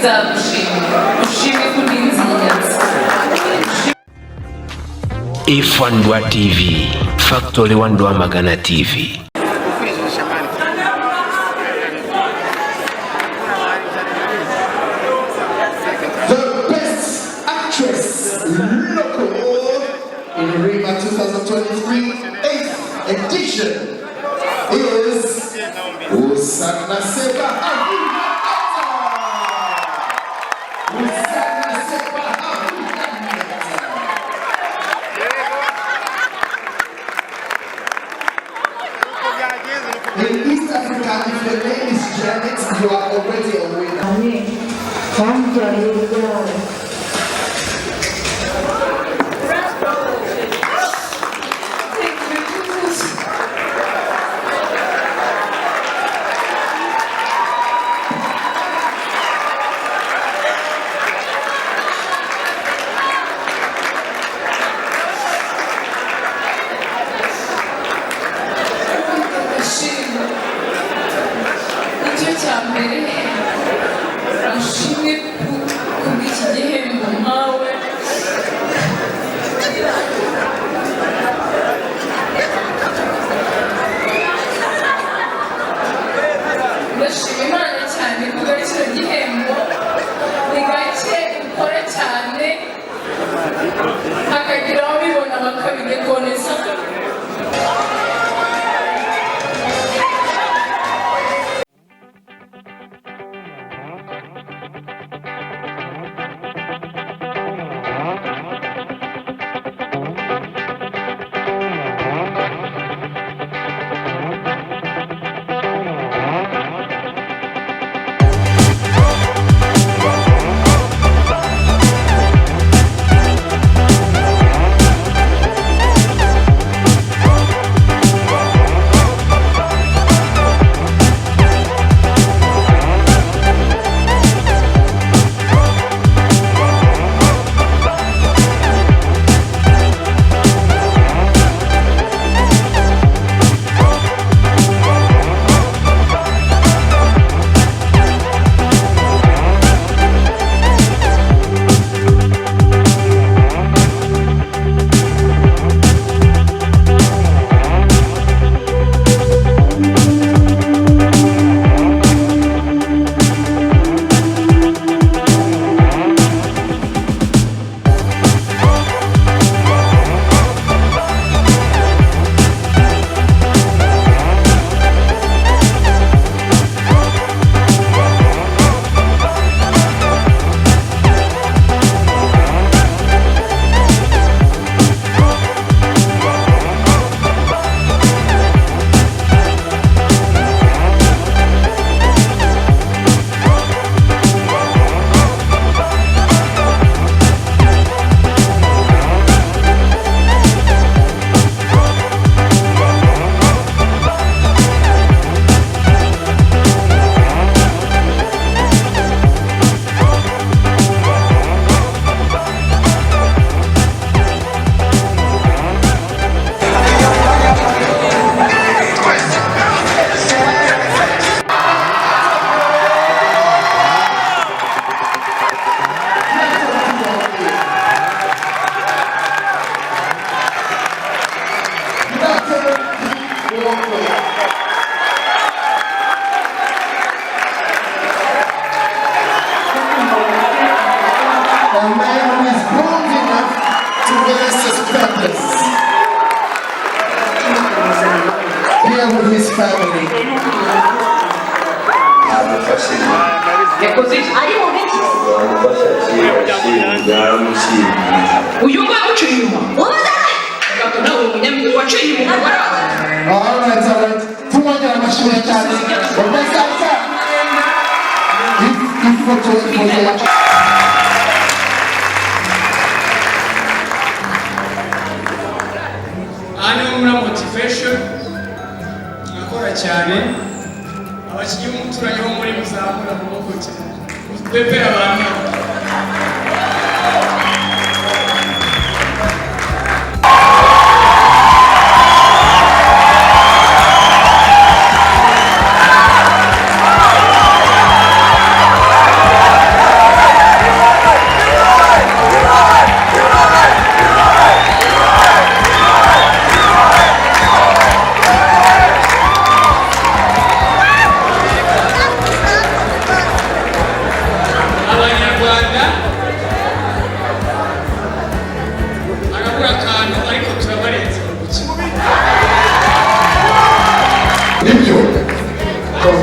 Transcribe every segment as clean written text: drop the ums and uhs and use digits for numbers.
nzagushimira ushime kurinzi inyanza. Ifandwa TV, Factory wa Rwamagana TV. The best actress local in Reba 2023 8th edition is Bahavu. In East Africa, if your name is Janet, you are already a winner.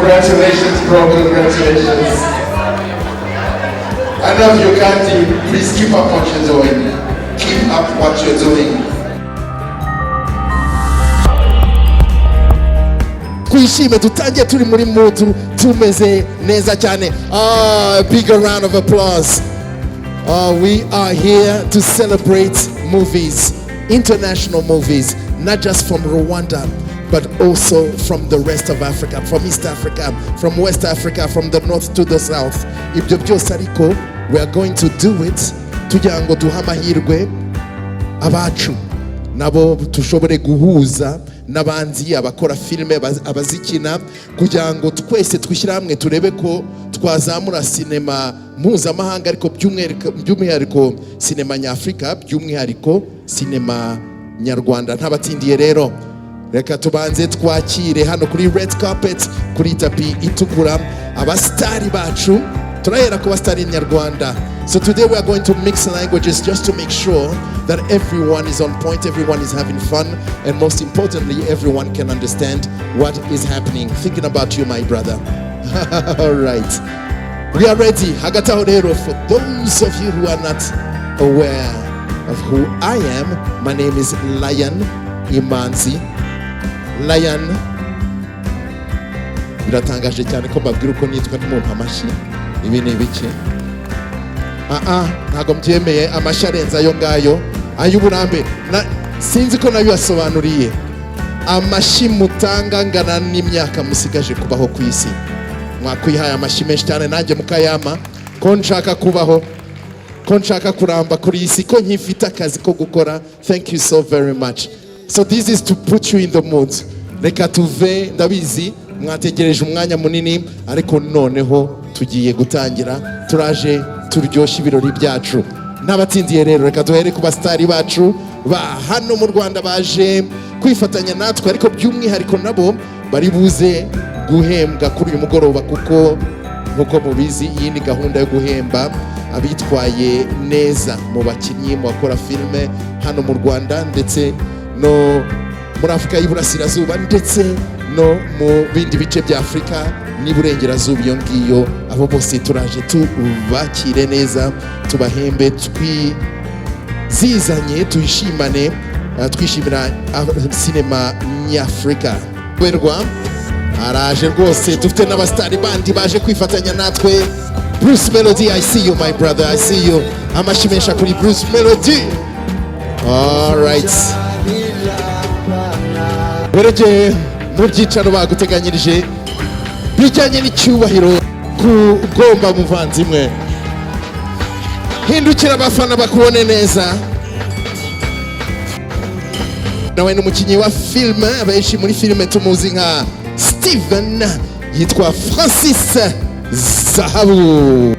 Congratulations, bro. Congratulations. I know you can't do. Please keep up what you're doing. Keep up what you're doing. Twishime dutangiye turi muri mutu tumeze neza cyane. A bigger round of applause. We are here to celebrate movies, international movies, not just from Rwanda, but also from the rest of Africa, from East Africa, from West Africa, from the north to the south. Ibyo byose ariko, we are going to do it tugira ngo duhe amahirwe abacu nabo tushobore guhuza n'abanzi abakora filime abazikina kugira ngo twese twishyira hamwe turebe ko twazamura sinema mpuzamahanga ariko by'umwihariko sinema nyafurika by'umwihariko sinema nyarwanda. Ntabatindiye rero, reka tubanze twakire hano kuri red carpet, kuri tapi itukura abastari bacu. Turahera ku bastari nyarwanda. So today we are going to mix languages just to make sure that everyone is on point, everyone is having fun, and most importantly, everyone can understand what is happening. Thinking about you, my brother. All right. We are ready. Hagataho rero, for those of you who are not aware of who I am, my name is Lion Imanzi. Lion. Biratangaje cyane ko mbabwira uko nitwa n'umuntu amashi. Ibi ni bike. Ntago mbyemeye amashi arenze ayo ngayo ay'uburambe. Sinzi ko nayo yasobanuriye. Amashi mutanga ngana n'imyaka musigaje kubaho ku isi. Mwakwihaye amashi menshi cyane nanjye mukayama ko nshaka kubaho, ko nshaka kuramba kuri isi, ko nkifite akazi ko gukora. Thank you so very much. So this is to put you in the mood. Reka tuve, ndabizi mwategereje umwanya munini ariko noneho tugiye gutangira, turaje turyoshya ibirori byacu. N'abatsindiye rero, reka duhere ku bastari bacu ba hano mu Rwanda baje kwifatanya natwe, ariko by'umwihariko nabo bari buze guhembwa kuri uyu mugoroba, kuko nkuko mubizi iyi ni gahunda yo guhemba abitwaye neza mu bakinnyi mu bakora filime hano mu Rwanda ndetse no muri Afurika y'Iburasirazuba ndetse no mu bindi bice bya Afurika n'iburengerazuba. Iyo ngiyo abo bose turaje tubakire neza, tubahembe, twizizanye, tuyishimane, twishimira sinema nyafurika. Werwa araje rwose, dufite n'abastari bandi baje kwifatanya natwe. Bruce Melody, I see you my brother, I see you. Amashimesha kuri Bruce Melody. All right. Wereje mu byicaro baguteganyirije bijyanye n'icyubahiro kugomba muvandimwe. Hindukira abafana bakubone neza. Nawe n'umukinnyi wa filime, abenshi muri filime tumuzi nka Steven, yitwa Francis Zahabu.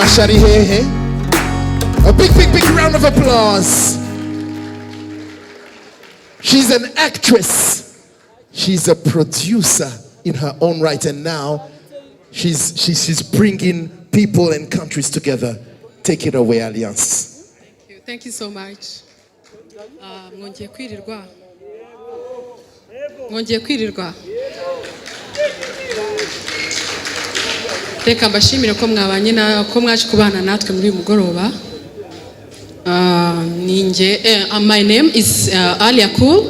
Amashari hehe. A big round of applause. She's an actress. She's a producer in her own right, and now she's bringing people and countries together. Take it away, Alliance. Thank you so much. Mwongeye kwirirwa. Reka mbashimire ko mwabanye ko mwaje kubana natwe muri mugoroba. My name is Alia Cool.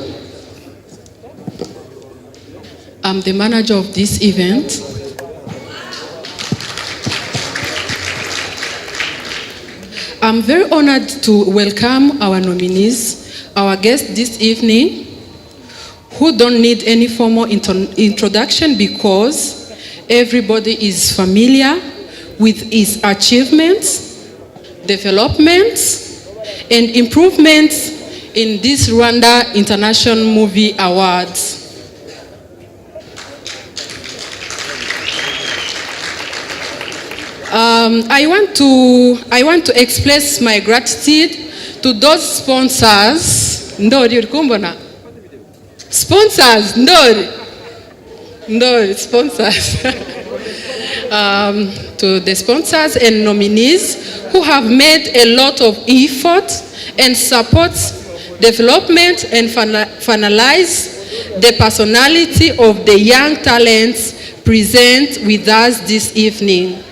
I'm the manager of this event. I'm very honored to welcome our nominees, our guests this evening, who don't need any formal introduction because everybody is familiar with his achievements, developments, and improvements in this Rwanda International Movie Awards. I want to express my gratitude to those sponsors. Ndori urikumbona? Sponsors, Ndori sponsors. To the sponsors and nominees who have made a lot of effort and support development and finalize the personality of the young talents present with us this evening.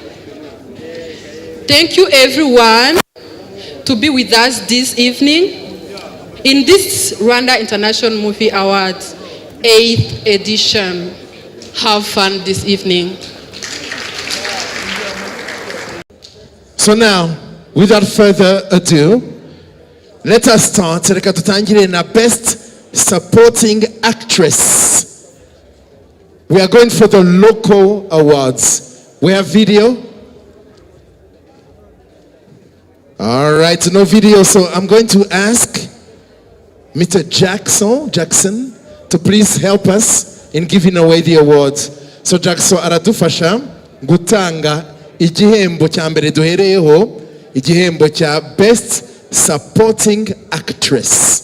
Thank you everyone to be with us this evening in this Rwanda International Movie Awards 8th edition. Have fun this evening. So now, without further ado, let us start. Reka tutangire na Best Supporting Actress. We are going for the local awards. We have video. All right, no video, so I'm going to ask Mr. Jackson to please help us in giving away the awards. So Jackson aradufasha gutanga igihembo cya mbere duhereyeho, igihembo cya Best Supporting Actress.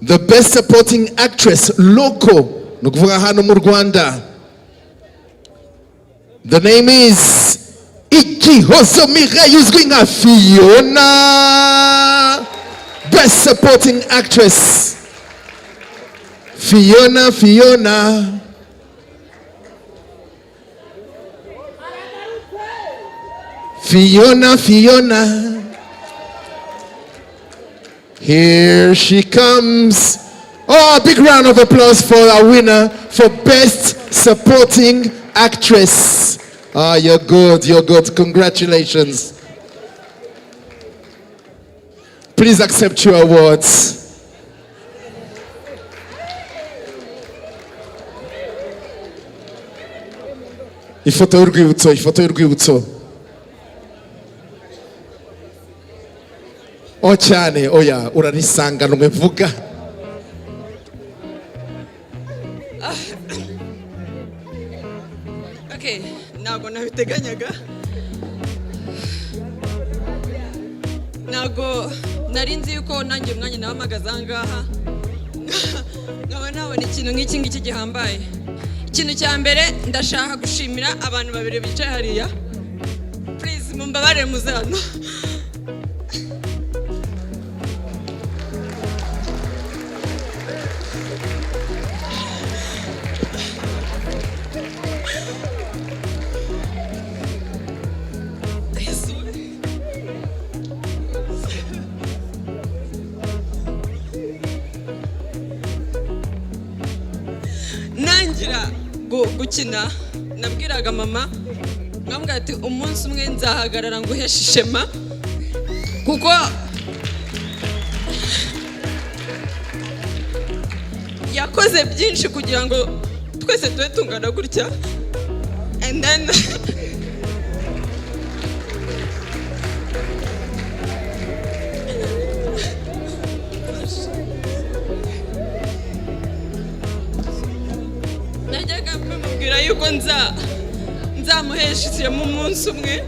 The Best Supporting Actress local, nukuvuga hano mu Rwanda. The name is Igihozo Mireille uzwi nka Fiona. Best Supporting Actress. Fiona. Here she comes. Oh, a big round of applause for our winner for Best Supporting Actress. Ah, you're good. Congratulations. Please accept your awards. Ifoto y'urwibutso. Oh cyane, oya, uranisanga numwe mvuga. Okay, ntabwo nabiteganyaga. Ntabwo nari nzi yuko nanjye umwanya nabamagaza ngaha. Nkaba nabona ikintu nk'iki ngiki gihambaye. Ikintu cya mbere ndashaka gushimira abantu babiri bicaye hariya. Please mumbabarire muzano. Nangira gukina nabwiraga mama nkambwira ati umunsi umwe nzahagarara nguhesha ishema kuko yakoze byinshi kugira ngo twese tube tungana gutya, and then najyaga mbimubwira yuko bizamuheshemo umunsi umwe,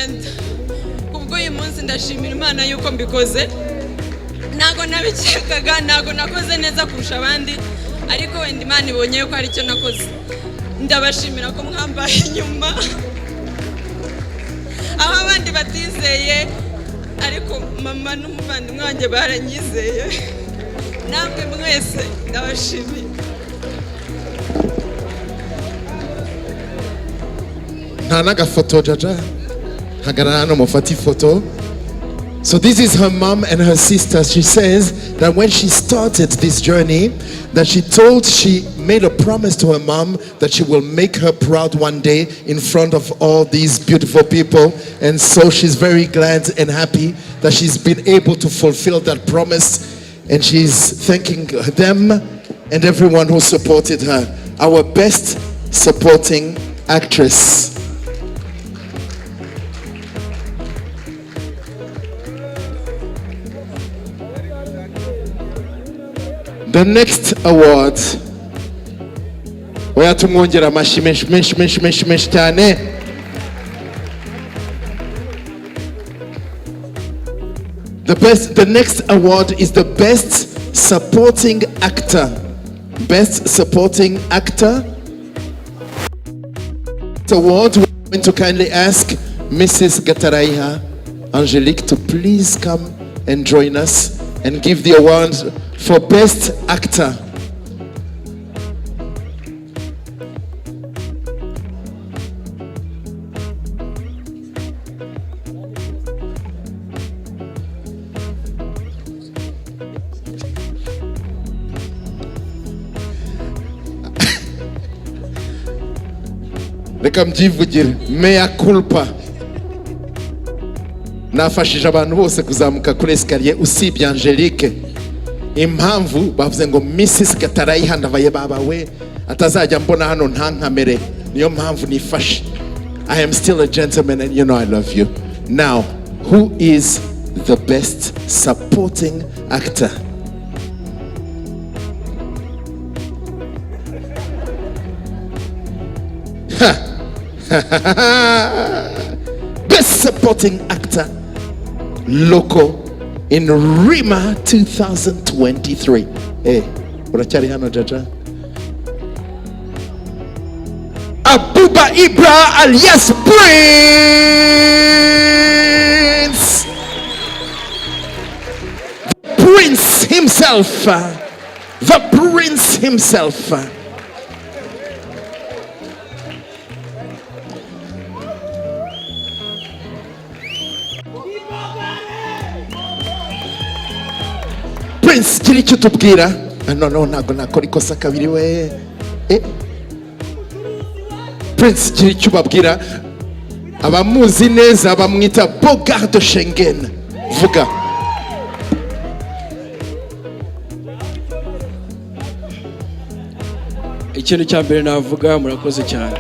and kubwo uyu munsi ndashimira Imana yuko mbikoze. Ntago nabikekaga, ntago nakoze neza kurusha abandi, ariko wenda Imana ibonye yuko hari icyo nakoze. Ndabashimira ko mwambaye inyuma aho abandi batizeye, ariko mama n'umuvandimwe wanjye baranyizeye. Namwe mwese ndabashimiye. Nta n'agafoto jaja, hagarara hano mufate ifoto. So this is her mom and her sister. She says that when she started this journey, that she made a promise to her mom that she will make her proud one day in front of all these beautiful people. And so she's very glad and happy that she's been able to fulfill that promise. And she's thanking them and everyone who supported her. Our best supporting actress. The next award, oya tumwongera amashi menshi cyane. The next award is the best supporting actor. Best supporting actor award. We're going to kindly ask Mrs. Gataraiha Angelique to please come and join us and give the award for best actor. Reka mbyivugire, mea culpa. Nafashije abantu bose kuzamuka kuri escalier usibye Angelique. Impamvu bavuze ngo Mrs. Gataraiha ndavaye baba we atazajya mbona hano ntankamere, niyo mpamvu nifashe. I am still a gentleman and you know I love you. Now, who is the best supporting actor? Best supporting actor local in Rema 2023. Hey, unachari hano jaja? Abuba Ibra alias Prince. Prince himself. The Prince himself. Prince, gira icyo tubwira. No, ntago nakora ikosa kabiri we. Prince, gira icyo ubabwira. Abamuzi neza bamwita Bogart de Schengen. Vuga. Ikintu cya mbere navuga, murakoze cyane.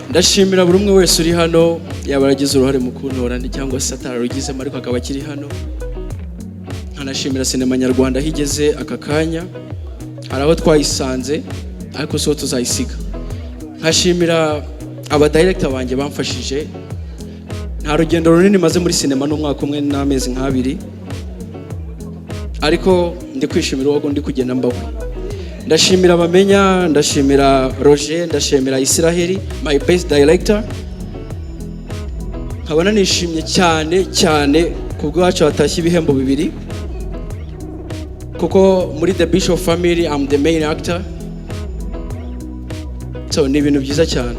Ndashimira buri umwe wese uri hano, yaba yaragize uruhare mu kuntora cyangwa se atararugizemo ariko akaba akiri hano. Nkanashimira sinema nyarwanda higeze aka kanya, hari aho twayisanze ariko so tuzayisiga. Nkashimira aba director banjye bamfashije. Nta rugendo runini maze muri sinema n'umwaka umwe n'amezi nk'abiri, ariko ndi kwishimira uwo ndi kugenda mbaho. Ndashimira abamenya, ndashimira Roger, ndashimira Israheli, my best director. Nkabona nishimye cyane kubwo wacu watashye ibihembo bibiri, kuko muri the Bishop family I'm the main actor. So ni ibintu byiza cyane.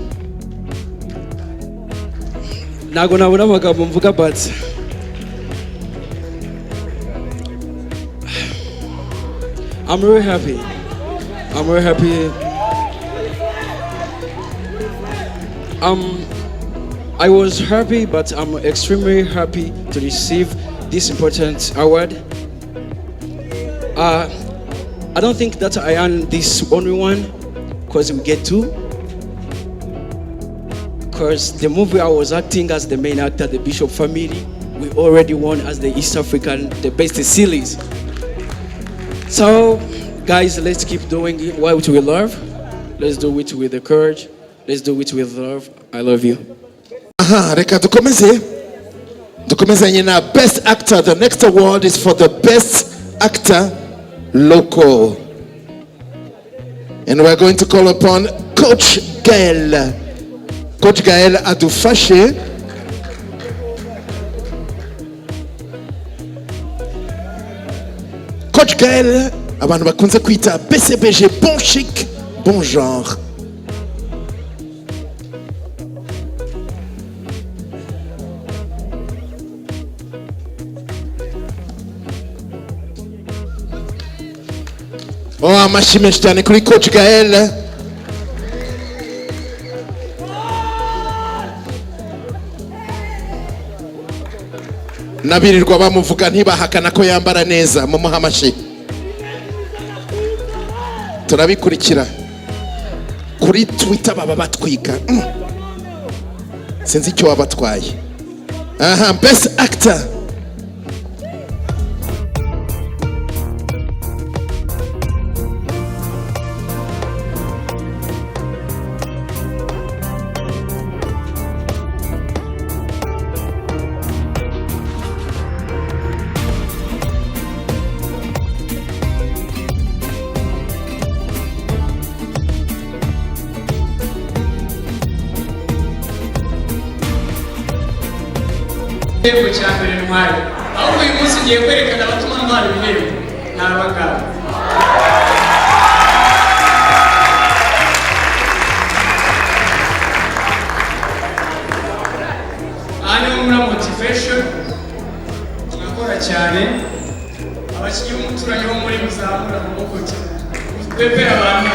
Ntago nabona amagambo mvuga, but I'm really happy. I was happy, but I'm extremely happy to receive this important award. I don't think that I earned this only one, because we get two. Because the movie I was acting as the main actor, the Bishop family, we already won as the East African, the best series. So, guys, let's keep doing it what we love. Let's do it with the courage. Let's do it with love. I love you. Aha, reka dukomeze. Dukomezanye na best actor. The next award is for the best actor local. And we're going to call upon Coach Gael. Coach Gael adufashe. Coach Gael, abantu bakunze kwita BCBG, bon chic, bon genre. Oh, amashyi menshi cyane kuri Coach Gael. Nabirirwa bamuvuga ntibahakana ko yambara neza, mumuha amashyi. Turabikurikira kuri Twitter baba batwika. Sinzi icyo wabatwaye. Aha, best actor. Igihembo cya mbere ntwaye, ahubwo uyu munsi ugiye kwerekana abatuma ntwara ibihembo ni abagabo. Aha niho muri motivation turakora cyane, abakinnyi b'umuturanyi bo muri muzamura amaboko cyane pepera abantu.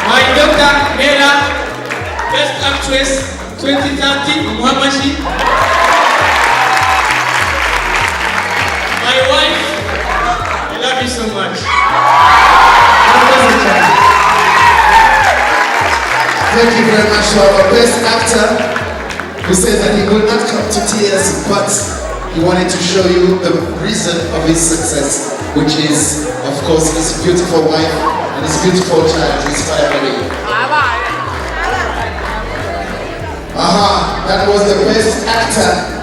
My daughter Reba, Best Actress 2030, Muhammashi. My wife, I love you so much. Thank you very much to our best actor, who said that he would not come to tears, but he wanted to show you the reason of his success, which is, of course, his beautiful wife and his beautiful child, his family. Aha, that was the best actor.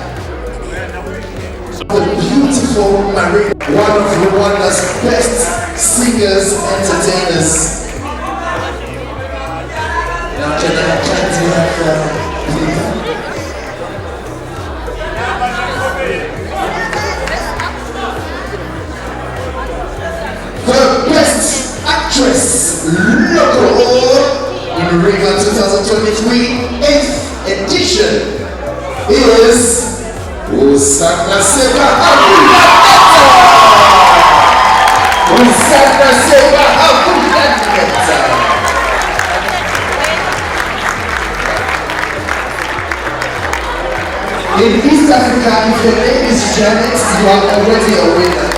The beautiful Muri, one of Rwanda's best singers, entertainers. Now, can I have the best actress local in Reba 2023 8th edition is Usaka Seba Havugimana. Usaka Seba Havugimana. In East Africa, if your name is Janet, you are already a winner.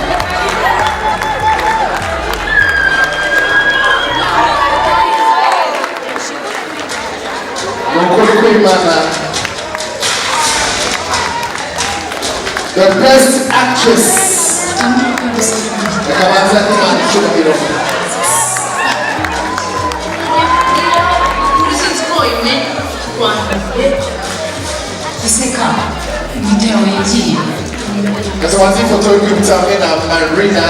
The best actress. Nkaba Ndi. Nkaba Ndi photo y'urwibutso hamwe na Marina.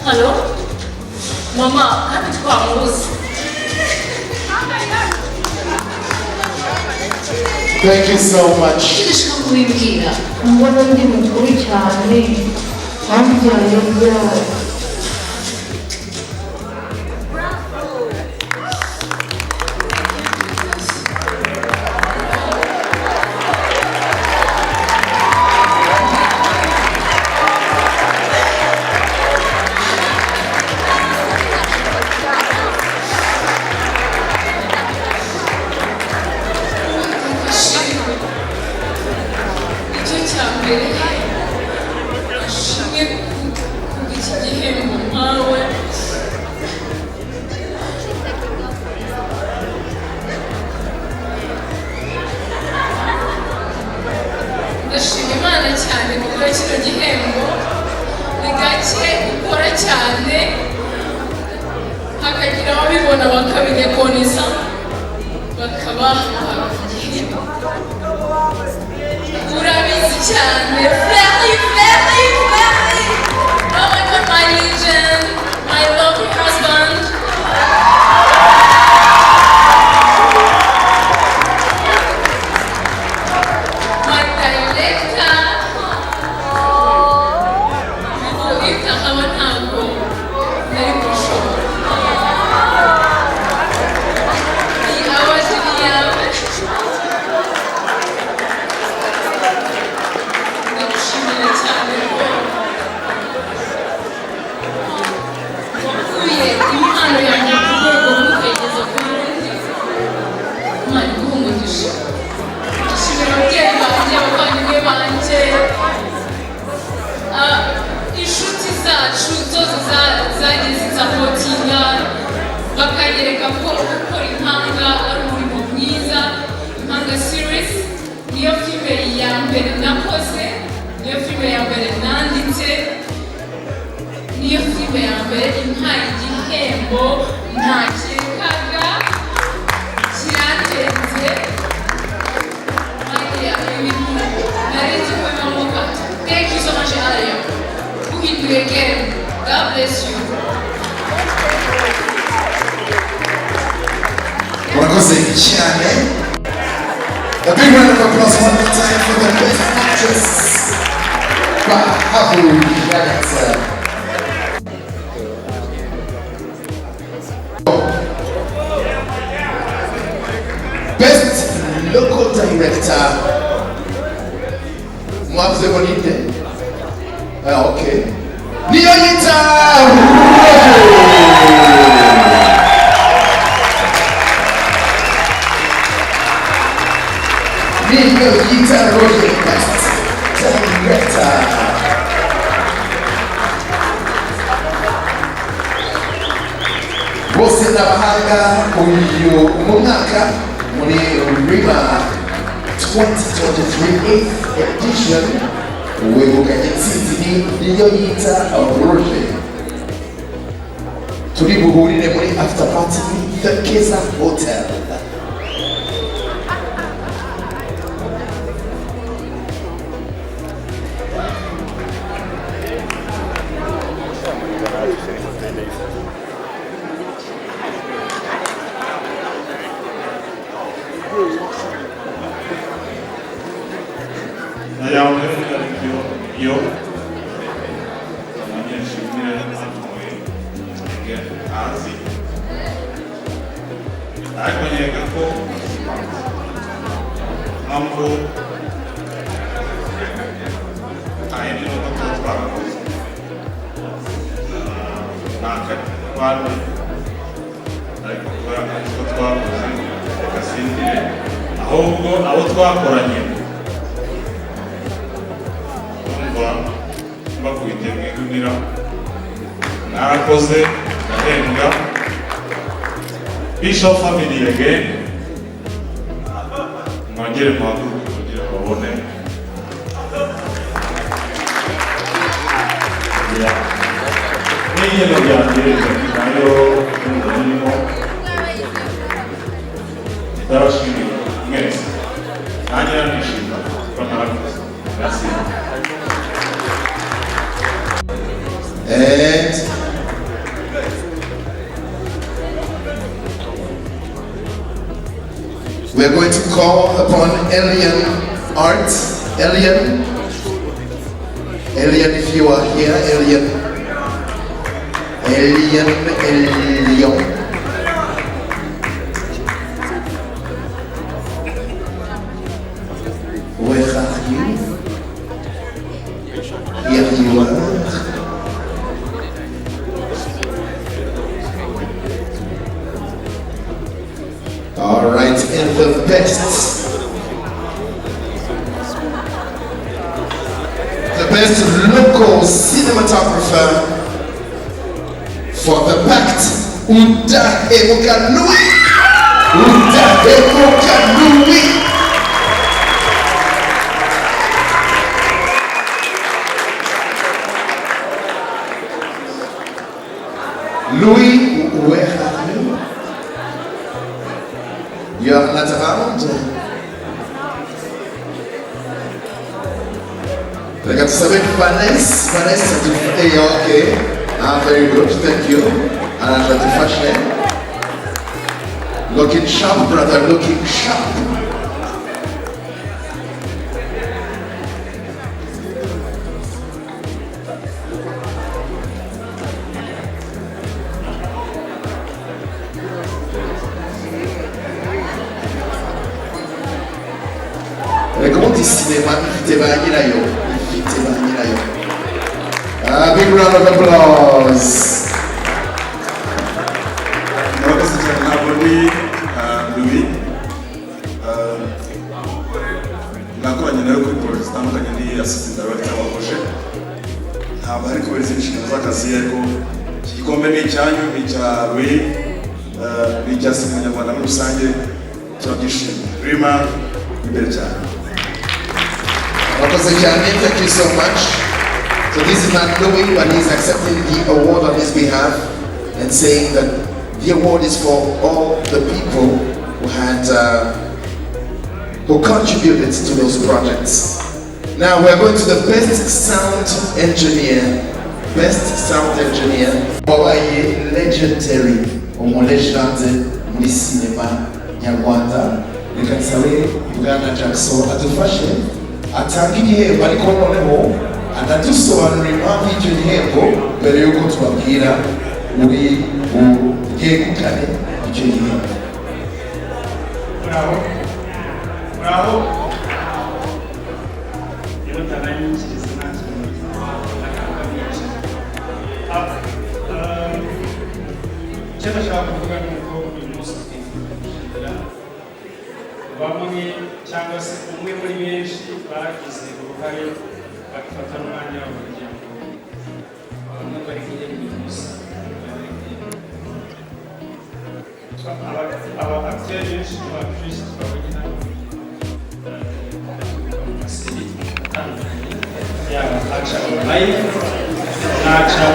Hello? Mama, hadi twamuzi. Thank you so much. Ndashaka kubibwira. Nkaba ndi mukuru cyane wambyaye byari Icyo cya mbere ashimwe ku iki gihembo mpawe. Ndashima Imana cyane kubera kino gihembo. Ni gake ukora cyane hakagira ababibona bakabirekoniza bakabaha igihembo. Urabizi cyane. Very, very, very. Oh my God, my legend, my lovely husband. My director. Ita haba ntabwo nari gushobora. Iyi award ni iyawe. Ndagushimira cyane ko wakuye impano yanjye ku rwego mukayigeza ku rundi. Imana iguhe umugisha. Ndashimira ababyeyi banjye, abavandimwe banjye, inshuti zacu zose zagiye zisapotinga bakanyereka ko gukora impanga ari umurimo mwiza. Impanga series niyo filime ya mbere nakoze, niyo filime ya mbere nanditse, niyo filime ya mbere impaye igihembo ntakekaga kirandenze. Ibintu nari nzi ko bibamo gato. Thank you so much, Alaya. Uhinduye game. God bless you. Murakoze cyane. A big round of applause one more time for the best actress, Bahavu. Best local director. Mwavuze ngo ninde? Okay. Nihuguye Roger, best director. Bose n'abahanga uyu mu mwaka muri Reba 2023 8th edition wegukanye intsinzi niyo yita Roger. Turi buhurire muri after party The Keza Hotel. Ibyo abanyeshuri Ntuye hasi ariko nkeka ko mpamvu ahindi n'uko tuba twarakoze ntaka twari ariko kubera ko twakoze reka sindire ahubwo abo twakoranye bakubite mwigumira narakoze ndahembwa Bishop family again mwongere muhaguruke kugira babone n'igeno ryanjye nayo ndimo ndabashimira mwese nanjye nishimira ko narakoze. Merci. And we're going to call upon Alien Art. Alien, if you are here, Alien. Where are you? Here you are. All right, and the best local cinematographer for the pact, Udushya Nui. Louis, where are you? You're not around? I got to say Vanessa, okay. Very good, thank you. And I'm going to fashion. Looking sharp, brother, looking sharp. Comment il cinéma, il va gagner là. Big round of applause. Murakoze cyane ntabwo ndi Louis. Nakoranye nawe kuri project zitandukanye ndi assistant director wa projet. Ntabwo ari kubera inshingano z'akazi ariko iki gikombe ni icyanyu, ni icya Louis, ni icya Abanyarwanda muri rusange turabyishimiye. Rema imbere cyane. Thank you so much. So this is not Louis, but he's accepting the award on his behalf and saying that the award is for all the people who had who contributed to those projects. Now we're going to the best sound engineer. Wabaye legendary, legendary muri cinema nyarwanda. Reka nsabe Bwana Jackson adufashe atanga igihembo ariko noneho anadusobanurira impamvu y'icyo gihembo mbere y'uko tubabwira uri bwegukane icyo gihembo. Bravo. Iyo tananyikiriza ntacyo nakangamiye. Icyo ndashaka kuvuga ni uko uyu munsi twifuza bamwe cyangwa se umwe muri benshi baragize uruhare bagafata n'umwanya wabo kugira ngo bamwe bari kugenda gusa aba acteurs benshi b'abakristo babonye nabo amasiri atandukanye yaba aca online n'aca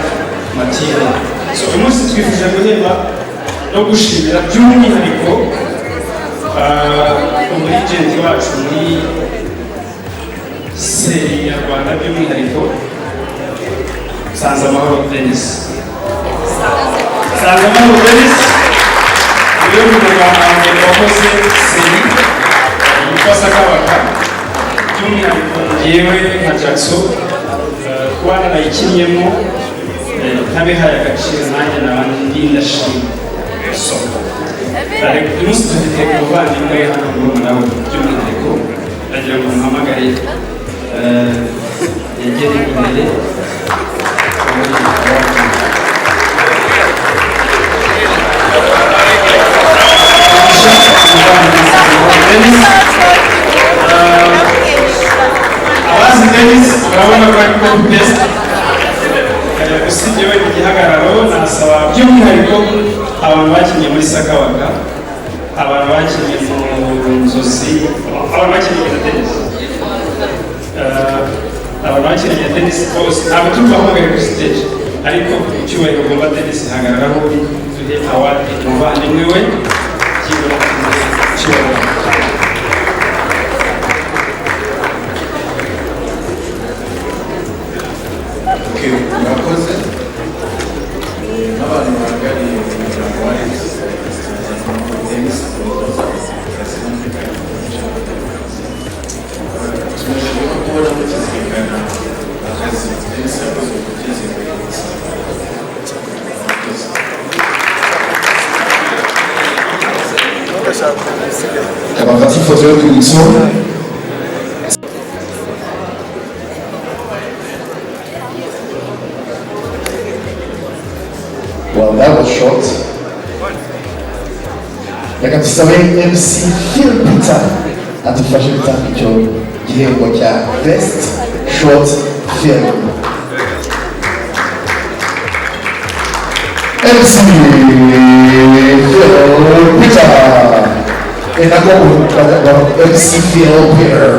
matire. So uyu munsi twifuje guhemba no gushimira by'umwihariko umurigenti wacu muri seri nyarwanda by'umwihariko Nsanzamahoro Denis niwe munyarwanda mbere wakoze seri yitwa Sakabaka. By'umwihariko njyewe nka Jackson kuba narayikinnyemo ntabihaye agaciro nanjye n'abandi ndashima. So uyu munsi dufite umuvandimwe hano muri nawe by'umwihariko ndagira ngo muhamagare yegere imbere. Abazi Denis urabona ko ari copy paste. Usibye we igihagararo nasaba by'umwihariko abantu bakinnye muri Sakabaka, abantu bakinnye mu Nzozi, abantu bakinnye na Denis, abantu bakinnye Denis bose ntabwo tubahamagaye kuri stage ariko icyubahiro ugomba Denis hagararaho tuhe award umuvandimwe we kibura cyubahiro. Murakoze n'abantu bahagarariye umuryango wa Denis rwibutso. Well, that was short. Reka tusabe MC Phil Peter adufashe gutanga icyo gihembo cya Best Short Film. MC Phil Peter. And I go with MC Phil Peter.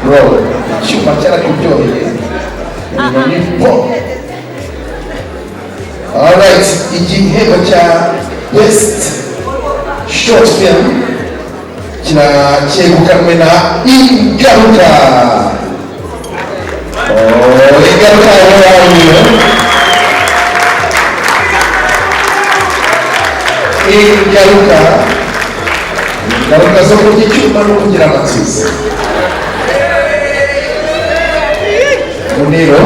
Bro, chupa chara kutoe. Alright, igihembo cha Best Short Film kirakegukanwe na Ingaruka. Ingaruka yawe. Ingaruka zo kurya icyuma no kugira amatsinzi. Muniro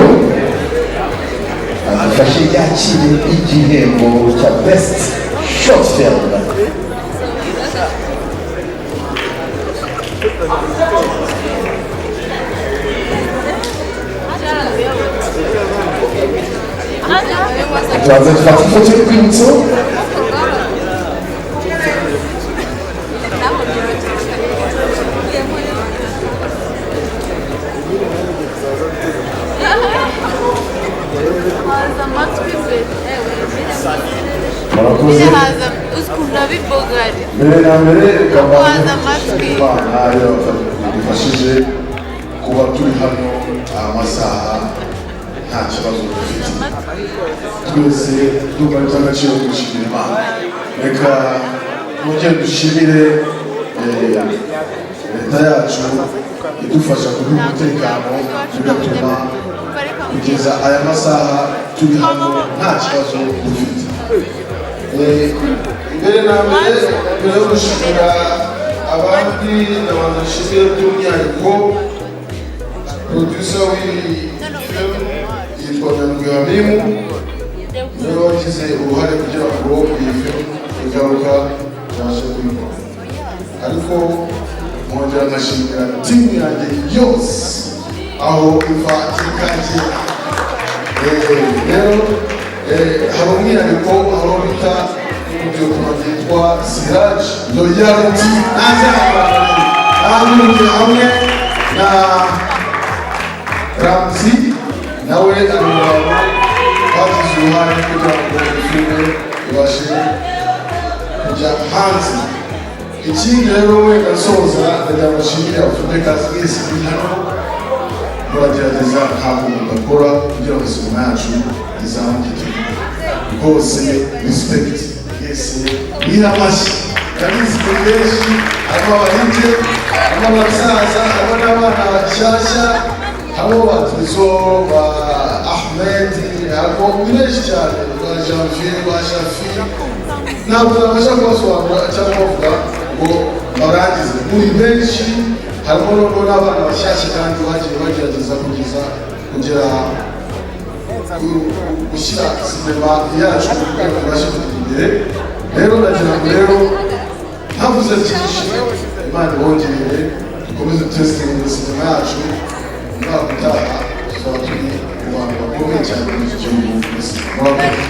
adufashe yakire igihembo cya Best Short Film. Tuanze tufate ifoto y'urwibutso. Mbere na mbere bifashije kuba turi hano amasaha nta kibazo dufite, twese dukomeza agaciro dushimira Imana. Reka mugende dushimire leta yacu idufasha kuduha umutekano bigatuma kugeza aya masaha turi hano nta kibazo dufite. Mbere na mbere yo gushimira abandi n'abantu bashimira by'umwihariko producer w'iyi film yitwa Ntuye, niwe wagize uruhare kugira ngo iyi film Ingaruka ibashe kuyikora. Ariko nkongera ngashimira timu yanjye yose aho iva ikagera. Rero hari umwihariko aho bita ibyo yitwa Siraj Loyalty n'azamuranye hamwe na Ramzi nawe ari mu bantu bagize uruhare kugira ngo filime ibashe kujya hanze. Ikindi rero wenda nsoza ndagira ngo nshimire abafurikazi mwese muri hano, muragerageza ntabwo mudakora kugira ngo isoma yacu izamuke rwose. Respect yese biramashyi ndabizi ko benshi harimo abahinzi, harimo abasaza, harimo n'abana bashyashya, harimo batuzo ba Ahmed, harimo benshi cyane ba Janvier, ba Shafi. Ntabwo nabasha kubasobanura cyangwa kuvuga ngo barangize, muri benshi harimo n'abana bashyashya kandi bagiye bagerageza kugera gushyira sinema yacu kugira ngo ibashe kujya imbere. Rero nagira ngo rero ntavuze byinshi, Imana ibongerere dukomeze testinga sinema yacu. Umwaka utaha tuzaba turi mu bantu bakomeye cyane muri iki gihugu. Murakoze.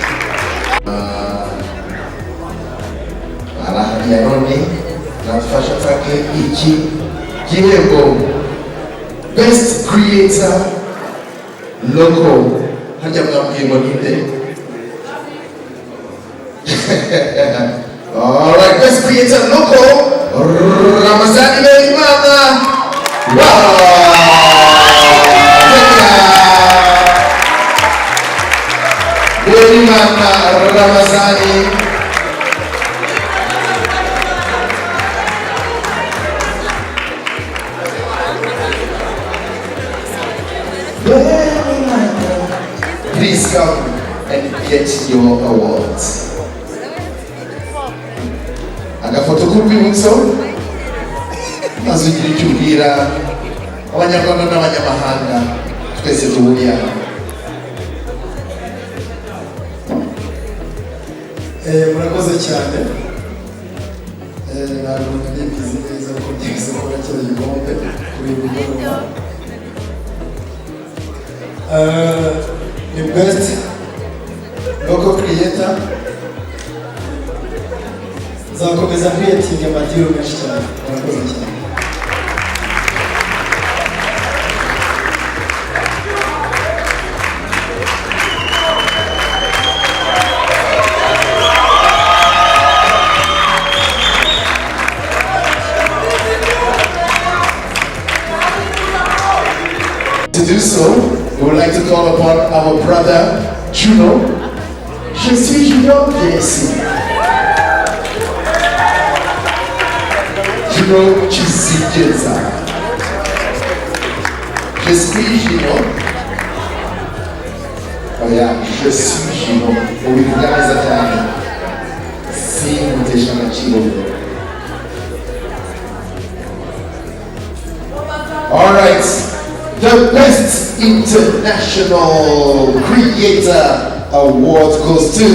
Arahari Aroni natufasha twake iki gihembo Best Creator Local. Hajya mwambwiye ngo ninde? Alright, Best Creator Local Ramazani Beimana. Wow! Beimana Ramazani. Please come and get your awards. Agafoto k'urwibutso maze ugira icyo ubwira abanyarwanda n'abanyamahanga twese duhuriye hano. murakoze cyane ntabwo ntibizi neza ko byose kuba kino gikombe kuri ibi bikorwa ni best local creator nzakomeza creating amadiru menshi cyane murakoze cyane. To do so, we would like to call upon our brother Juno. Je suis Juno, viens ici. Juno Chisikeza. Je suis Juno. Oh yeah, je suis Juno. Oui, vous l'avez attendu. Si vous êtes jamais Juno. All right. The Best International Creator Award goes to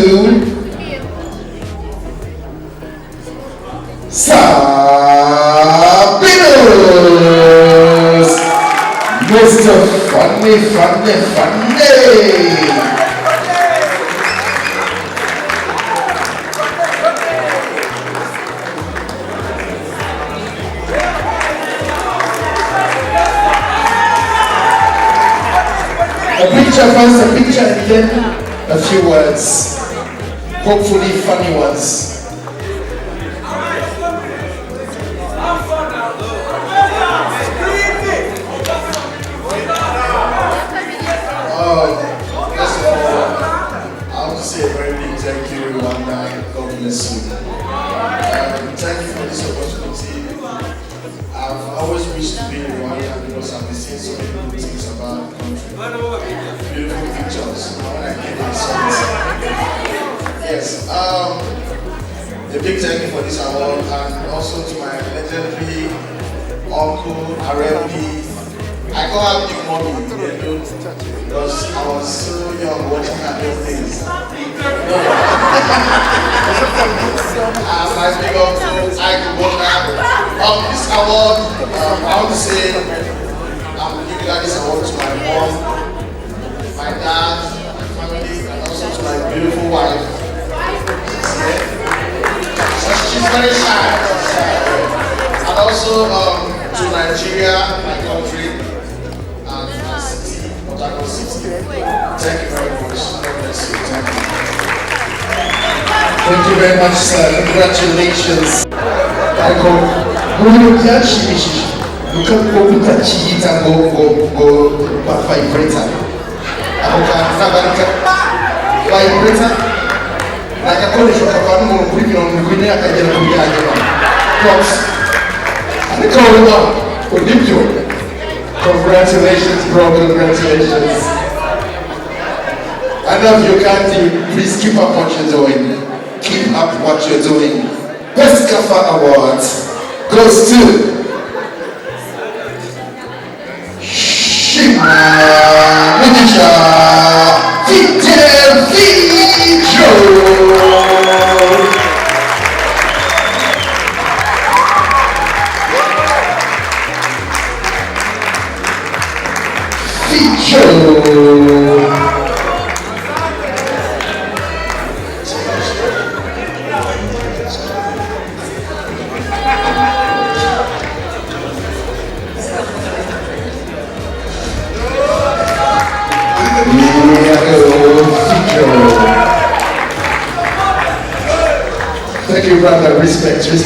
Sabinus, Mr. Funny. A picture first, a picture and then a few words. Hopefully funny ones. First of all, I want to say a very big thank you, Rwanda. God bless you. Thank you for this opportunity. I've always wished to be in Rwanda because I've been seeing so many good things about the country. Beautiful pictures. When I came, I saw this. Yes. A big thank you for this award, and also to my legendary uncle, RLP. I call her Big Mommy, because I was so young watching her do things. My big uncle, I could watch her. This award, I want to say, I'm giving this award to my mom, my dad, my family, and also to my beautiful wife. She's very shy. And also to Nigeria, my country, and my city, Otago City. Thank you very much. God bless you. Thank you. Thank you very much, sir. Congratulations. Vibrator. Like a college of Kabanu, bringing on the Guinea, I get a props. And the call up for Ibyo. Congratulations, bro. Congratulations. I love you, Kanti. Please keep up what you're doing. Keep up what you're doing. Best Kafa Award goes to Shima Midisha Fidel Fijo. Thank you, brother. Respect. Thank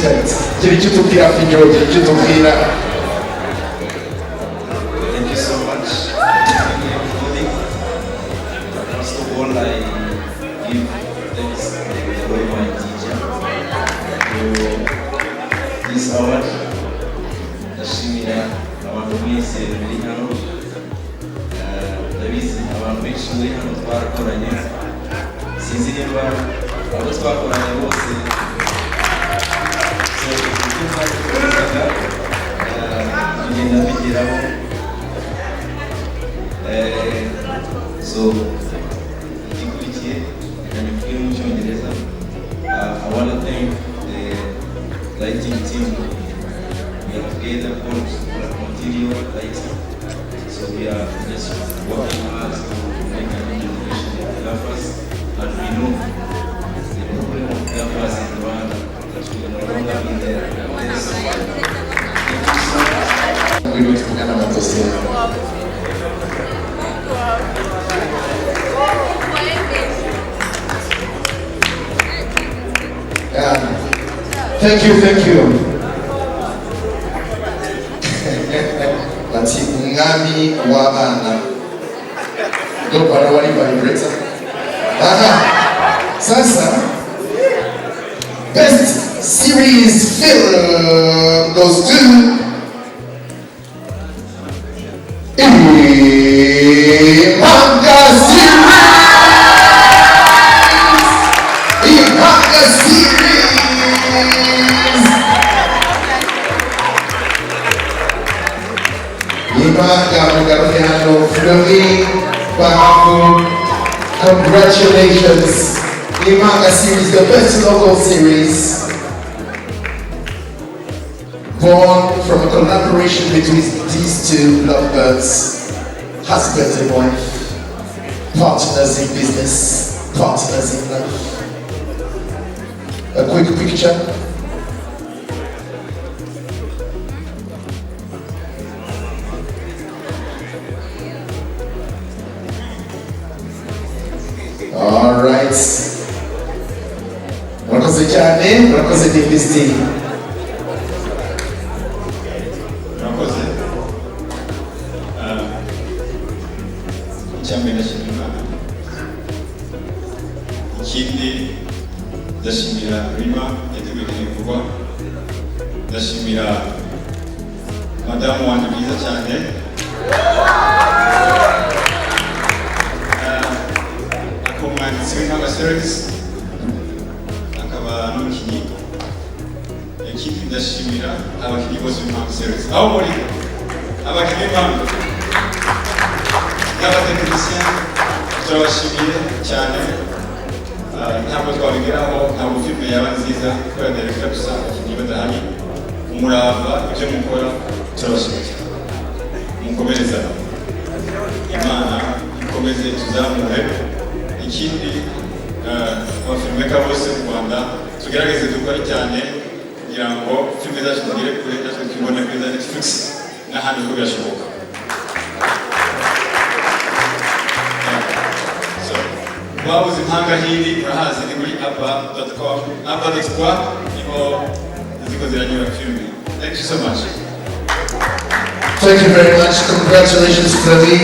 you so much. First of all, I give thanks to my teacher for this award. Ndashimira abantu mwese muri hano. Ndabizi abantu benshi muri hano twarakoranye. Sinzi niba abo twakoranye bose so igikurikiye nanyukuye mu cyongereza lighting team. We are together for material lighting. So we are just working hard to make a new generation of photographers. And we know the problem of photographers in Rwanda that we are no longer in there. We will talk about this. Thank you. Bati umwami w'abana. Ndio bana wali vibrator. Sasa best series film goes to Bahavu, congratulations. Nkaba series, the best local series, born from a collaboration between these two lovebirds, husband and wife, partners in business, partners in life. A quick picture. All right. Murakoze cyane, murakoze D.O.P. Murakoze. Icyambere ndashimira ikindi ndashimira Reba yateguye ibikorwa, ndashimira madamu wanjye mwiza cyane, umwanditsi w'Nkaba series akaba n'umukinnyi. Ikindi ndashimira abakinnyi bose b'Nkaba series aho muri abakinnyi b'Nkaba n'abatekinisiye turabashimiye cyane. Ntabwo twabigeraho, ntabwo filime yaba nziza kubera director gusa abakinnyi badahari. Umurava ibyo mukora turabashimiye cyane, mukomereza Imana ikomeze tuzamure. Ikindi abafilmeka bose mu Rwanda tugerageze dukora cyane kugira ngo filime zacu zigere kure, natwe twibone kuri za Netflix n'ahandi uko birashoboka. Babuze impanga hili urahazi ni muri aba.com niho ziko ziranyura filime. Thank you so much. Thank you very much. Congratulations Freddy,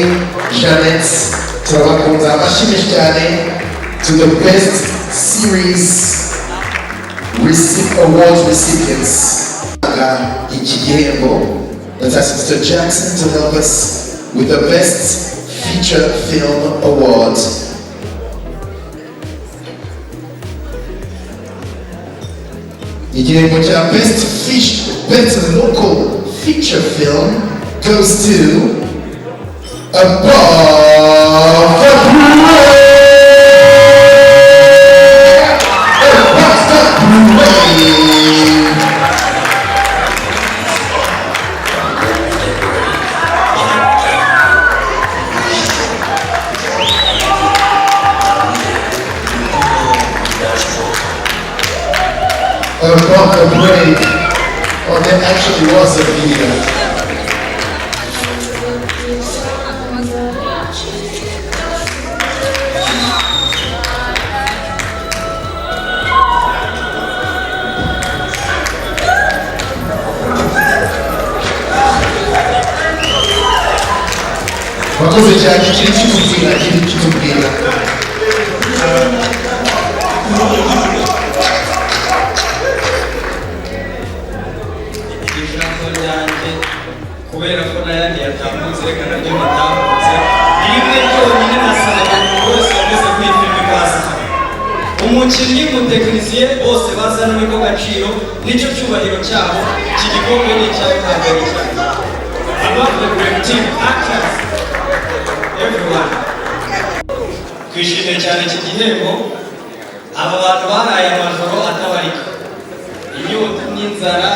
Janet. Turabakunda abashimisha cyane to the best series award recipients. Igihembo, let's ask Mr. Jackson to help us with the best feature film award. Igihembo cha best local feature film goes to Above the break. Oh, there actually was a video. Wakoze cyane kiri cy'umupira. Ijambo ryanjye kubera ko n'ayandi yatambutse reka naryo natambutse rimwe ryonyine nasaba buri wese wageze kuri filime ikaza umukinnyi umutekinisiye bose bazanwe ko gaciro nicyo cyubahiro cyabo. Iki gikombe ni icyawe ntabwo ari icyawe. Above the great team actors everyone. Twishimiye cyane iki gihembo. Aba bantu baraye amajoro atabarika. inyota n'inzara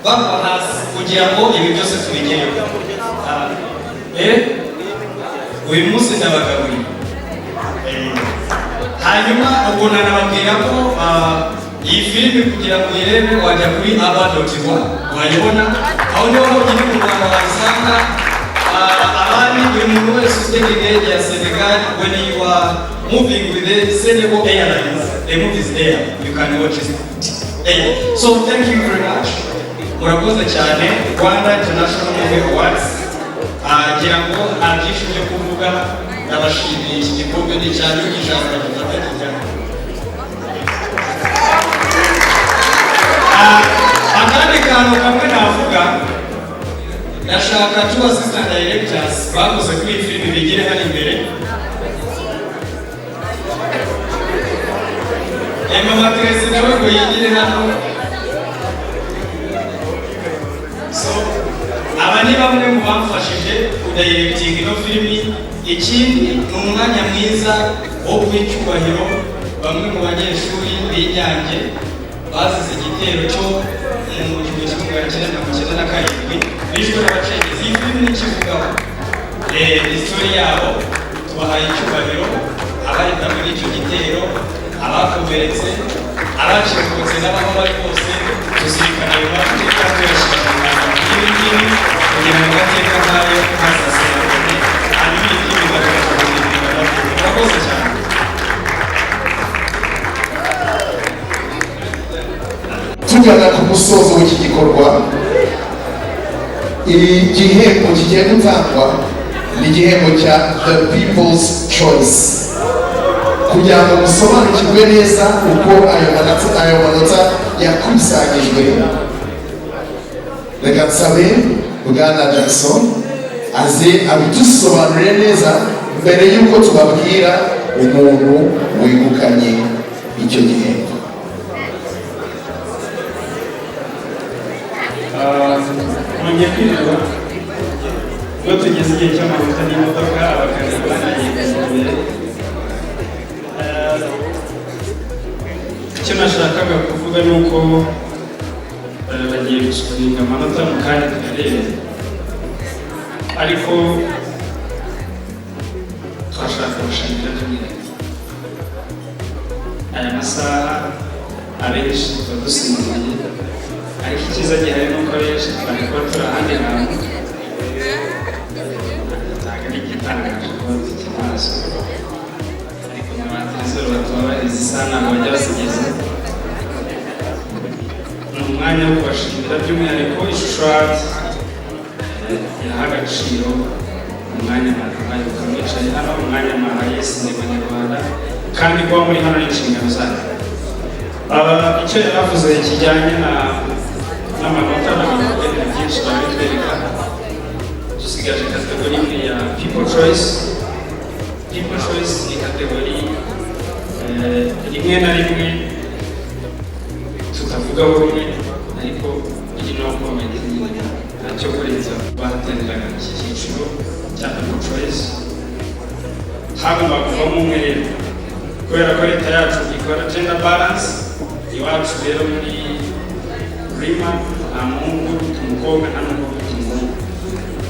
bava hasi kugira ngo ibi byose tubigereho. Uyu munsi ndabagaburira. Hanyuma ubwo nanababwira ko iyi filime kugira ngo uyirebe wajya kuri aba.rwa wayibona, aho niho honyine mu Rwanda wasanga abandi buri muntu wese utega indege ya Senegal when you are moving with the Senegal Airlines, the movie is there, you can watch it. So thank you very much. Murakoze cyane. Rwanda International Movie Awards ngira ngo nta byinshi byo kuvuga, ndabashimiye. Iki gikombe ni cyane ijambo gifatanye cyane. Akandi kantu kamwe navuga, ndashaka two assistant directors bakoze kuri iyi filime bigire hano imbere. Mama Teresa nawe ngo yigire hano. So aba ni bamwe mu bamfashije kudirectinga ino filimi. Ikindi ni umwanya mwiza wo kwicyubahiro bamwe mu banyeshuri b'Inyange bazize igitero cyo mu 1997 bishwe n'abacengezi. Iyi filimi n'ikivugaho histori yabo, tubahaye icyubahiro abahita muri icyo gitero, abakomeretse, abacengutse n'abaho bari bose. Tuzirikana ayo mateka tuyashyira ibi kugira ngo amateka nk'ayo ntazasiragane, hanyuma iyi filimi igakomeza kuzirikana. Murakoze cyane. Tugana ku musozo w'iki gikorwa, igihembo kigiye gutangwa ni igihembo cya The People's Choice. Kugira ngo musobanukirwe neza uko ayo manota yakusanyijwe, reka nsabe Bwana Jackson aze abidusobanurire neza mbere y'uko tubabwira umuntu wegukanye icyo gihembo. Nongeye kwireba ubwo tugeze igihe cy'amavuta n'imodoka abakazi bagiye imbere. Icyo nashakaga kuvuga ni uko bagiye gusubiza amanota mu kanya karere, ariko twashaka gushimira by'umwihariko aya masaha abenshi tuba dusimbuye, ariko icyiza gihari ni uko abenshi twari kuba turi ahandi hantu. Ntabwo ari igitangaje kuba dufite amaso, ariko n'abatereseri batubahiriza isaha ntabwo bajya basigeza. Ni umwanya wo kubashimira by'umwihariko ishusho ati yaha agaciro umwanya mwaduhaye ukamwicaye hano, umwanya mwahaye sinema nyarwanda, kandi kuba muri hano n'inshingano zanyu. Icyo yaravuze kijyanye n'amanota n'ibintu byinshi babitwereka, dusigaje kategori imwe ya People Choice. People Choice ni kategori rimwe na rimwe tutavugaho rumwe, ariko iyi no comment nyine ntacyo kurenza bahataniraga iki cyiciro cya People Choice. Hagomba kuvamo umwe rero, kubera ko leta yacu ikora gender balance. Iwacu rero muri Rema nta muhungu umukobwa nta n'umukobwa umuhungu.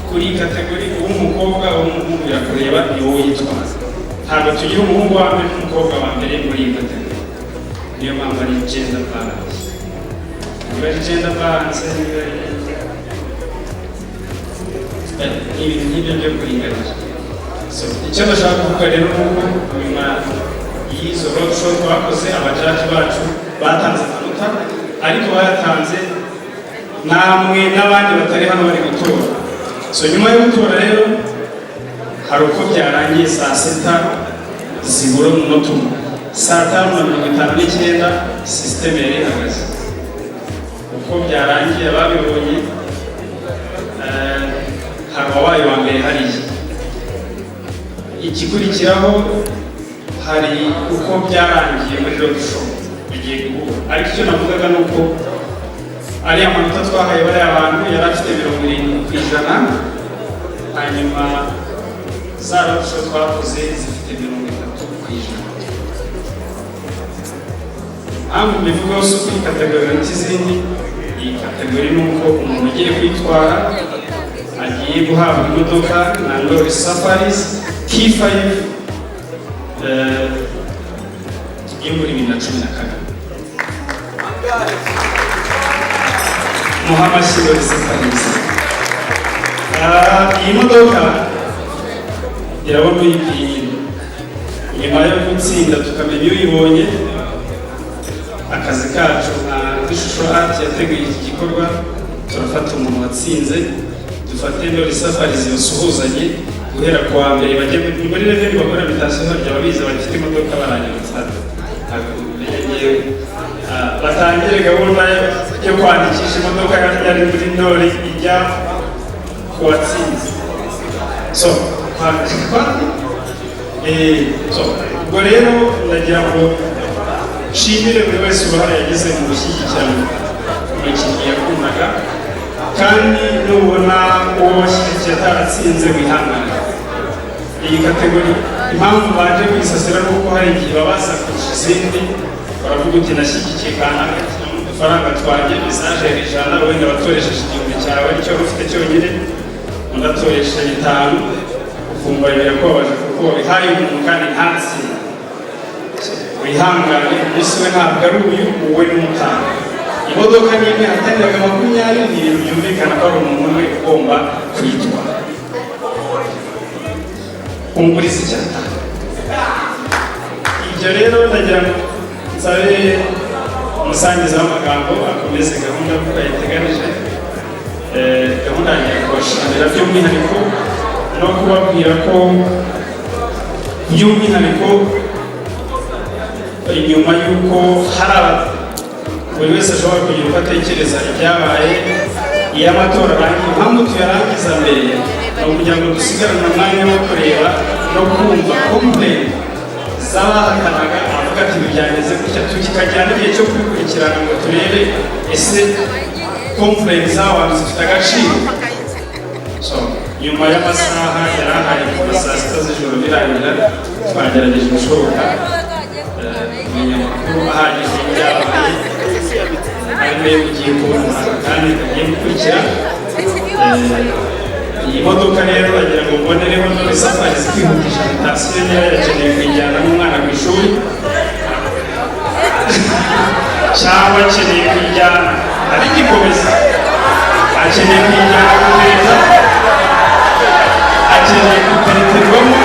Kuri kategori uw'umukobwa uw'umuhungu birakureba ni wowe yitwaza. Ntabwo tugira umuhungu wa mbere n'umukobwa wa mbere muri iyi kategori. Niyo mpamvu ari gender balance. Niba ari gender balance ni ibintu nk'ibyo byo kuringaniza. So icyo ndashaka kuvuga rero ni uko nyuma y'izo roadshow twakoze, abajaji bacu batanze amanota, ariko bayatanze namwe n'abandi batari hano bari gutora. So nyuma yo gutora rero hari uko byarangiye saa 7 zibura umunota umwe, saa 5:59 system yari ihagaze. Uko byarangiye ababibonye hari ababaye wa mbere hariya. Igikurikiraho hari uko byarangiye muri roadshow bigiye guhura, ariko icyo navugaga ni uko ariya manota twahaye bariya abantu yari afite 70%, hanyuma za roadshow twakoze zifite 30%. mpamvu mbivugaho si uko iyi kategori n'izindi. Iyi kategori ni uko umuntu ugiye kwitwara agiye guhabwa imodoka na Muri Safaris T5 yo muri 2014. Muhamasi Muri Safaris. Iyi modoka irabona uyipimye nyuma yo gutsinda tukamenya iyo uyibonye. Akazi kacu nka ishusho art yateguye iki gikorwa, turafata umuntu watsinze dufate Muri Safaris yosuhuzanye guhera kuwa mbere bajye muri level bakora invitation harya babiza bafite imodoka baranyutsa batangire gahunda yo kwandikisha imodoka yari muri Nori ijya kuwatsinze. So ubwo rero ndagira ngo nshimire buri wese uruhare yagize mu gushyigikirana umukinnyi yakundaga, kandi nubona uwo washyigikiye ataratsinze wihangane. Iyi kategori impamvu baje kwisasira ni uko hari igihe babaza kurusha izindi, baravuga uti nashyigikiye kanaka udufaranga twanjye mesaje ijana, wenda watoresheje 1000 cyawe icyo ufite cyonyine, undi atoresheje 5, ukumva birakubabaje kuko wabihaye umuntu kandi ntatsinde. Wihangane, umunsi we ntabwo ari uyu, wowe n'umutanga. Imodoka n'imwe hataniraga 20, ni ibintu byumvikana ko ari umuntu umwe ugomba kuyitwara. Unguriza icyata. Ibyo rero ndagira ngo nsabe umusangiza w'amagambo akomeze gahunda kuko yayiteganije. Gahunda yanjye kubashimira by'umwihariko no kubabwira ko by'umwihariko inyuma y'uko hari buri wese ashobora kugira uko atekereza ibyabaye iyo amatora arangiye. Impamvu tuyarangiza mbere ni ukugira ngo dusigarane umwanya wo kureba no kumva complaint z'abahakanaga avuga ati byageze gutya, tukikagira n'igihe cyo kubikurikirana ngo turebe ese complaint z'abantu zifite agaciro. So nyuma y'amasaha yari ahari kuva saa 6 z'ijoro birangira, twagerageje ibishoboka kumenya amakuru ahagije y'ibyabaye, ari nayo ugiye kubona kandi agiye gukurikira. Iyi modoka rero bagira ngo mbonereho Muri Safaris kwihutisha sitasiyo niba yakeneye kuyijyana n'umwana ku ishuri cyangwa akeneye kuyijyana ari gikomeza, akeneye kuyijyana ku leta, akeneye kutereterwamo.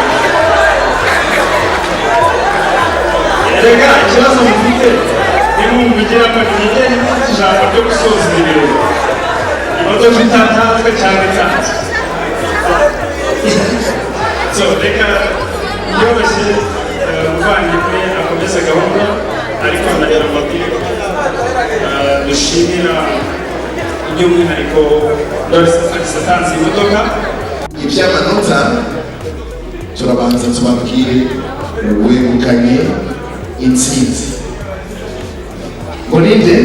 Rega ikibazo mufite nimumugira ngo nigende mufite ijambo ryo gusoza ibirori, imodoka itatanzwe cyangwa itanzwe. So reka yoroshye umuvandimwe akomeze gahunda, ariko ndagira ngo dushimira by'umwihariko Muri Safaris yatanze imodoka. Iby'amanota turabanza tubabwire wegukanye intsinzi. Ngo ninde?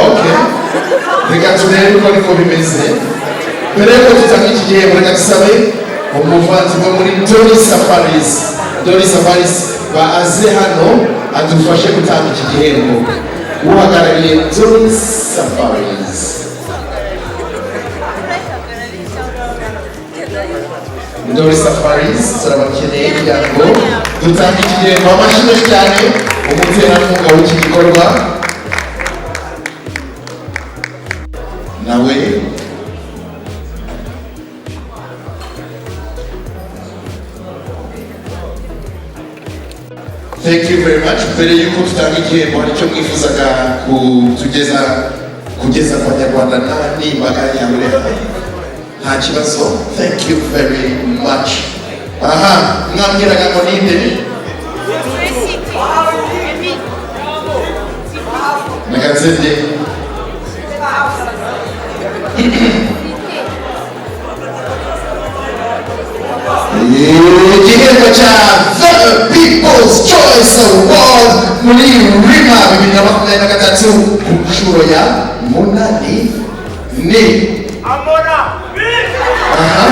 Okay, reka turebe ko ariko bimeze. Mbere yuko tutanga iki gihembo, reka dusabe umuvandimwe muri Muri Safaris baaze hano adufashe gutanga iki gihembo. Uhagarariye Muri Safaris. Muri Safaris turabakeneye kugira ngo dutange iki gihembo. Amashyi menshi cyane umuterankunga w'iki gikorwa nawe. Thank you very much. Mbere yuko tutanga igihembo, hari icyo mwifuzaga kugeza ku Banyarwanda n'imbaga yawe? Nta kibazo. Thank you very much. Aha, mwambwiraga ngo ninde? Nagatsende. Igihembo cya The People's Choice Award muri Reba 2023 ku nshuro ya 8 ni Aha.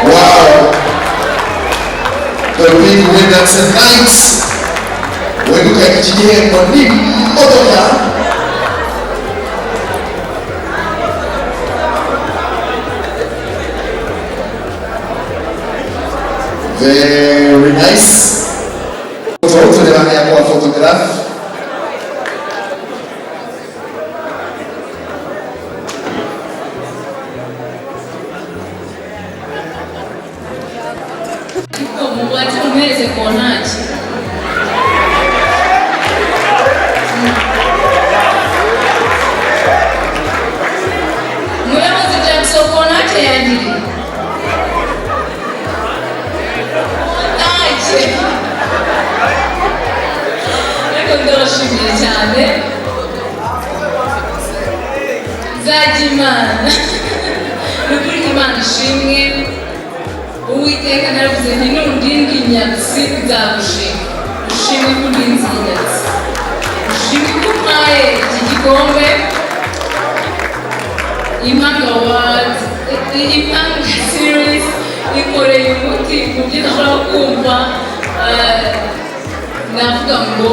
Wow. The big winner tonight. Weguka Igihembo ni Nk'anaba. Very nice. Foto le mani a photographe. Imana nukuri Imana ishimwe Uwiteka naravuze nti nundindi nyatsi nzagushima ushimwe ko ndinzi nyatsi ushimwe ko mpaye iki gikombe Impanga Awards Impanga Series ikoreye umuti ku byo ndashaka kumva navuga ngo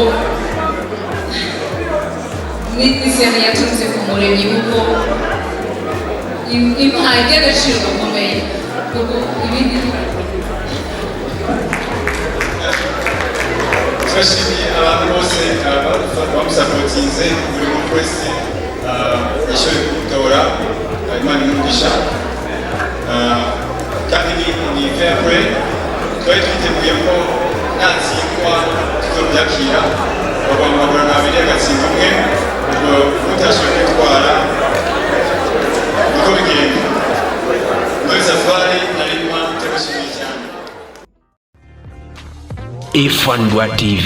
n'ishyaka yaturutse ku muremyi kuko impaye by'agaciro gakomeye kuko ibindi turashimiye abantu bose bamusapotinze buri muntu wese yashoboye kumutora Imana imugisha kandi ni fair play twari twiteguye ko natsindwa tuzobyakira bagomba nabiri agatsinda umwe ubwo utashoboye kwitwara niko bigenda muri safari narima turashimiye cyane Nkaba Ndi TV